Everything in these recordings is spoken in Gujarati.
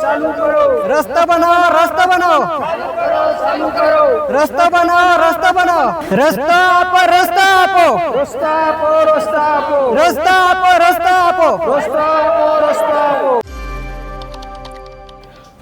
चालू करो, रस्ता बनाओ, रस्ता बनाओ, चालू करो, रस्ता बनाओ, रस्ता बनाओ, रस्ता आपो, रस्ता आपो, रस्ता आपो, रस्ता आपो, रस्ता आपो, रस्ता आपो। रस्ता आपो, रस्ता आपो।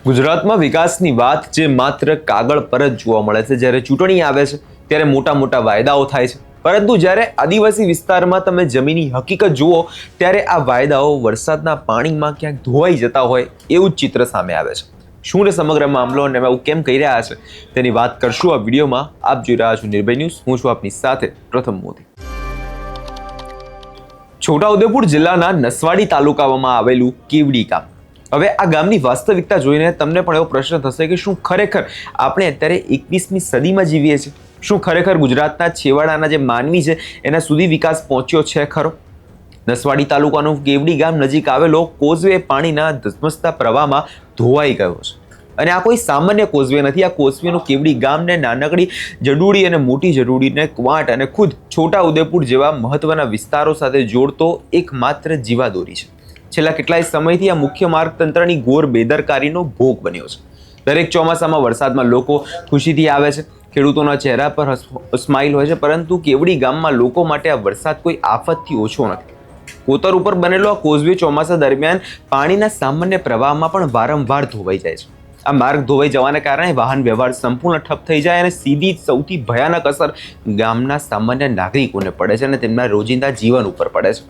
ગુજરાતમાં વિકાસની વાત જે માત્ર કાગળ પર જ જોવા મળે છે। જ્યારે ચૂંટણી આવે છે ત્યારે મોટા મોટા વાયદાઓ થાય છે, પરંતુ જ્યારે આદિવાસી વિસ્તારમાં તમે જમીની હકીકત જુઓ ત્યારે આ વાયદાઓ વરસાદના પાણીમાં ક્યાંક ધોવાઈ જતા હોય એવું જ ચિત્ર સામે આવે છે। શું ને સમગ્ર મામલો અને આવું કેમ કહી રહ્યા છે તેની વાત કરશું આ વિડીયોમાં। આપ જોઈ રહ્યા છો નિર્ભય ન્યૂઝ, હું છું આપની સાથે પ્રથમ મોદી। છોટાઉદેપુર જિલ્લાના નસવાડી તાલુકામાં આવેલું કેવડી ગામ। હવે આ ગામની વાસ્તવિકતા જોઈને તમને પણ એવો પ્રશ્ન થશે કે શું ખરેખર આપણે અત્યારે 21મી સદીમાં જીવીએ છીએ? શું ખરેખર ગુજરાતના છેવાડાના જે માનવી છે એના સુધી વિકાસ પહોંચ્યો છે ખરો? નસવાડી તાલુકાનું કેવડી ગામ નજીક આવેલો કોઝવે પાણીના ધસમસતા પ્રવાહમાં ધોવાઈ ગયો છે, અને આ કોઈ સામાન્ય કોઝવે નથી। આ કોઝવેનું કેવડી ગામને નાનકડી જડુડી અને મોટી જડુડીને ક્વાંટ અને ખુદ છોટાઉદેપુર જેવા મહત્વના વિસ્તારો સાથે જોડતો એકમાત્ર જીવાદોરી છે। છેલ્લા કેટલાય સમયથી આ મુખ્ય માર્ગ તંત્રની ઘોર બેદરકારીનો ભોગ બન્યો છે। દરેક ચોમાસામાં વરસાદમાં લોકો ખુશીથી આવે છે, ખેડૂતોના ચહેરા પર સ્માઇલ હોય છે, પરંતુ કેવડી ગામમાં લોકો માટે આ વરસાદ કોઈ આફતથી ઓછો નથી। કોતર ઉપર બનેલો આ કોઝવે ચોમાસા દરમિયાન પાણીના સામાન્ય પ્રવાહમાં પણ વારંવાર ધોવાઈ જાય છે। આ માર્ગ ધોવાઈ જવાને કારણે વાહન વ્યવહાર સંપૂર્ણ ઠપ થઈ જાય અને સીધી સૌથી ભયાનક અસર ગામના સામાન્ય નાગરિકોને પડે છે અને તેમના રોજિંદા જીવન ઉપર પડે છે।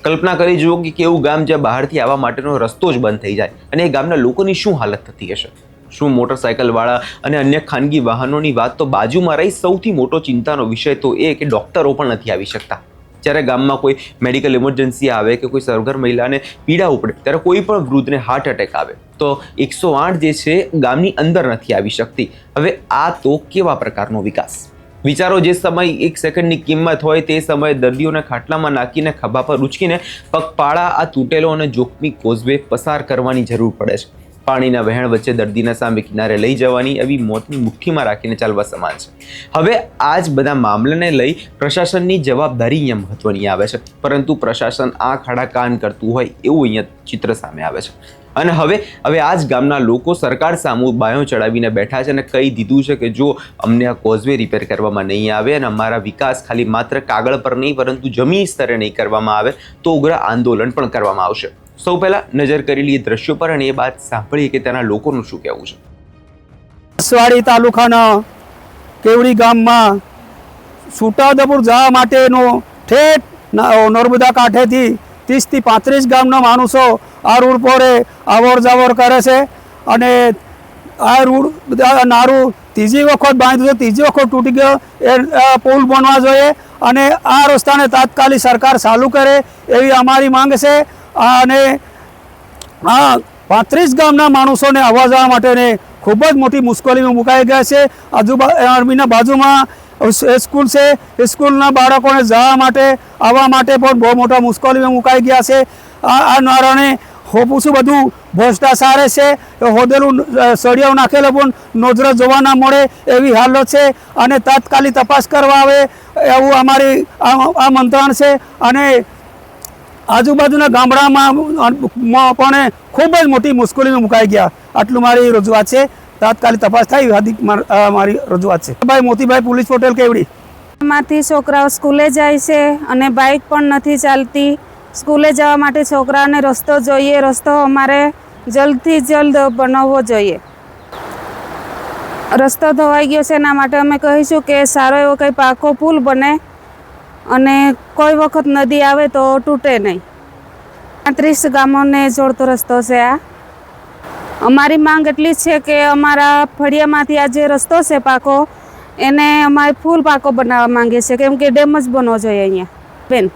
કલ્પના કરી જુઓ કે કેવું ગામ જ્યાં બહારથી આવવા માટેનો રસ્તો જ બંધ થઈ જાય અને એ ગામના લોકોની શું હાલત થતી હશે? શું મોટરસાયકલવાળા અને અન્ય ખાનગી વાહનોની વાત તો બાજુમાં રહી, સૌથી મોટો ચિંતાનો વિષય તો એ કે ડોક્ટરો પણ નથી આવી શકતા। જ્યારે ગામમાં કોઈ મેડિકલ ઇમરજન્સી આવે કે કોઈ સરગર મહિલાને પીડા ઉપડે ત્યારે કોઈ પણ વૃદ્ધને હાર્ટ એટેક આવે તો 108 જે છે ગામની અંદર નથી આવી શકતી। હવે આ તો કેવા પ્રકારનો વિકાસ? વિચારો, જે સમય 1 સેકન્ડની કિંમત હોય તે સમયે દર્દીઓને ખાટલામાં નાખીને ખભા પર ઉચકીને પગપાળા આ તૂટેલો અને જોખમી કોઝવે પસાર કરવાની જરૂર પડે છે। પાણીના વહેણ વચ્ચે દર્દીના સામે કિનારે લઈ જવાની એવી મોતની મુઠ્ઠીમાં રાખીને ચાલવા સમાન છે। હવે આ જ બધા મામલાને લઈ પ્રશાસનની જવાબદારી અહીંયા મહત્વની આવે છે, પરંતુ પ્રશાસન આંખ આડા કાન કરતું હોય એવું અહીંયા ચિત્ર સામે આવે છે। અને હવે આ જ ગામના લોકો સરકાર સામે બાયો ચડાવીને બેઠા છે અને કહી દીધું છે કે જો અમને આ કોઝવે રિપેર કરવામાં નહીં આવે અને અમારા વિકાસ ખાલી માત્ર કાગળ પર નહીં પરંતુ જમીન સ્તરે નહીં કરવામાં આવે તો ઉગ્ર આંદોલન પણ કરવામાં આવશે। સૌ પહેલા નજર કરી લઈએ દ્રશ્યો પર અને એ વાત સાંભળીએ કે તેના લોકોનું શું કહેવું છે। નસવાડી તાલુકાના કેવડી ગામમાં છોટાઉદેપુર જવા માટેનો ઠેઠ નર્મદા કાંઠેથી 30 થી 35 ગામના માણસો આ રોડ પર આવર જાવર કરે છે અને આ રોડ નારું ત્રીજી વખત બાંધ્યું છે, ત્રીજી વખત તૂટી ગયો। એ પુલ બનવા જોઈએ અને આ રસ્તાને તાત્કાલિક સરકાર ચાલુ કરે એવી અમારી માંગ છે। અને આ 35 ગામના માણસોને આવવા જવા માટેને ખૂબ જ મોટી મુશ્કેલીમાં મુકાઈ ગયા છે। આર્મીના બાજુમાં સ્કૂલ છે, સ્કૂલના બાળકોને જવા માટે આવવા માટે પણ બહુ મોટા મુશ્કેલીમાં મુકાઈ ગયા છે। આ નારાને હોપું બધું ભ્રષ્ટાચાર છે, હોદેલું સળિયાઓ નાખેલો પણ નજરે જોવા ના મળે એવી હાલત છે અને તાત્કાલિક તપાસ કરવા આવે એવું અમારી આ મંત્રણ છે। અને આજુબાજુના ગામડામાં પણ ખૂબ જ મોટી મુશ્કેલીમાં મુકાઈ ગયા। આટલું મારી રજૂઆત છે, તાત્કાલિક તપાસ થાય એવી મારી રજૂઆત છે। ભાઈ મોતીભાઈ પોલીસ પટેલ કેવડી। માંથી છોકરાઓ સ્કૂલે જાય છે અને બાઇક પણ નથી ચાલતી। સ્કૂલે જવા માટે છોકરાઓને રસ્તો જોઈએ, રસ્તો અમારે જલ્દથી જલ્દ બનાવવો જોઈએ। રસ્તો ધોવાઈ ગયો છે, એના માટે અમે કહીશું કે સારો એવો કંઈ પાકો પુલ બને અને કોઈ વખત નદી આવે તો તૂટે નહીં। 35 ગામોને જોડતો રસ્તો છે આ। અમારી માંગ એટલી છે કે અમારા ફળિયામાંથી આ જે રસ્તો છે પાકો એને અમારે ફૂલ પાકો બનાવવા માંગીએ છીએ, કેમ કે ડેમ જ બનવો જોઈએ અહીંયા બેન।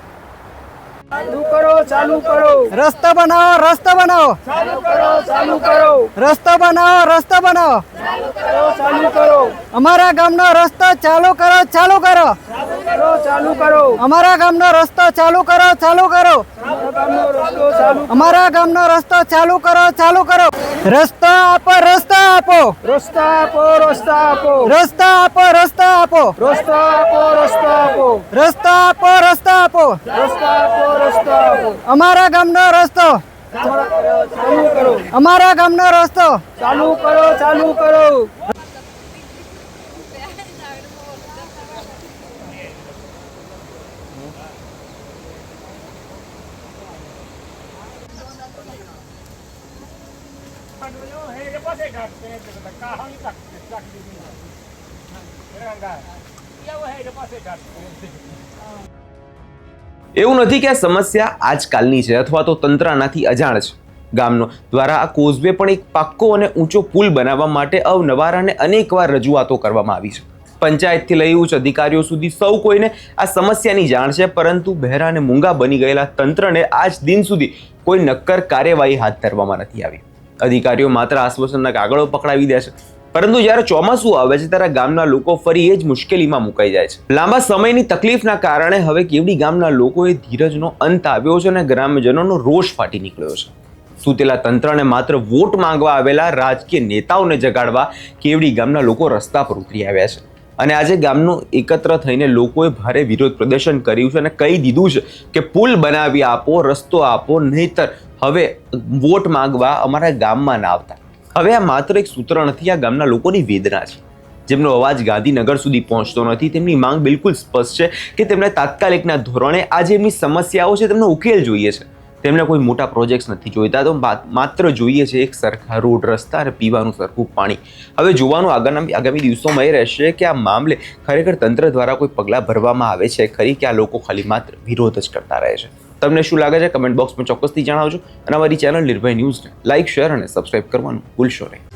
चालू करो, चालू करो, रस्ता बनाओ, रस्ता बनाओ, चालू करो, चालू करो, रस्ता बनाओ, रस्ता बनाओ, चालू करो, चालू करो, અમારા ગામનો રસ્તો ચાલુ કરો, ચાલુ કરો, चालू करो, चालू करो, અમારા ગામનો રસ્તો ચાલુ કરો, ચાલુ કરો, અમારા ગામનો રસ્તો ચાલુ અમારા ગામનો રસ્તો ચાલુ કરો, ચાલુ કરો। રસ્તો આપો, રસ્તા આપો, રસ્તા આપો, રસ્તા આપો, રસ્તા આપો, રસ્તા આપો, રસ્તા આપો, રસ્તા આપો, રસ્તા આપો, રસ્તા આપો, રસ્તા આપો, રસ્તા આપો, અમારા ગામનો રસ્તો ચાલુ કરો અમારા ગામનો રસ્તો ચાલુ કરો ચાલુ કરો એવું નથી કે આ સમસ્યા આજકાલની છે અથવા તો તંત્ર આનાથી અજાણ છે. ગામનો દ્વારા આ કોઝવે પણ એક પાક્કો અને ઊંચો પુલ બનાવવા માટે અવનવાર અને અનેકવાર રજૂઆતો કરવામાં આવી છે. પંચાયતથી લઈ ઉચ્ચ અધિકારીઓ સુધી સૌ કોઈને આ સમસ્યાની જાણ છે, પરંતુ બહેરા અને મૂંગા બની ગયેલા તંત્રને આજ દિન સુધી કોઈ નક્કર કાર્યવાહી હાથ ધરવામાં નથી આવી. અધિકારીઓ માત્ર આશ્વાસનના કાગળો પકડાવી દે છે, પરંતુ જ્યારે ચોમાસું આવે છે ત્યારે ગામના લોકો ફરી એ જ મુશ્કેલીમાં મુકાઈ જાય છે. લાંબા સમયની તકલીફના કારણે હવે કેવડી ગામના લોકોએ ધીરજનો અંત આવ્યો છે અને ગ્રામજનોનો રોષ ફાટી નીકળ્યો છે. સૂતેલા તંત્રને માત્ર વોટ માંગવા આવેલા રાજકીય નેતાઓને જગાડવા કેવડી ગામના લોકો રસ્તા પર ઉતરી આવ્યા છે. અને આજે ગામનું એકત્ર થઈને લોકોએ ભારે વિરોધ પ્રદર્શન કર્યું છે અને કહી દીધું છે કે પુલ બનાવી આપો, રસ્તો આપો, નહીતર હવે વોટ માંગવા અમારા ગામમાં ના આવતા. હવે આ માત્ર એક સૂત્ર નથી, આ ગામના લોકોની વેદના છે, જેમનો અવાજ ગાંધીનગર સુધી પહોંચતો નથી. તેમની માંગ બિલકુલ સ્પષ્ટ છે કે તેમને તાત્કાલિકના ધોરણે આ જે એમની સમસ્યાઓ છે તેમનો ઉકેલ જોઈએ છે. તેમને કોઈ મોટા પ્રોજેક્ટ્સ નથી જોઈતા, તો માત્ર જોઈએ છે એક સરખા રોડ, રસ્તા અને પીવાનું સરખું પાણી. હવે જોવાનું આગામી દિવસોમાં એ રહેશે કે આ મામલે ખરેખર તંત્ર દ્વારા કોઈ પગલાં ભરવામાં આવે છે ખરી, કે આ લોકો ખાલી માત્ર વિરોધ જ કરતા રહે છે. તમને શું લાગે છે કમેન્ટ બોક્સમાં ચોક્કસથી જણાવજો અને અમારી ચેનલ નિર્ભય ન્યૂઝને લાઇક, શેર અને સબસ્ક્રાઇબ કરવાનું ભૂલશો નહીં.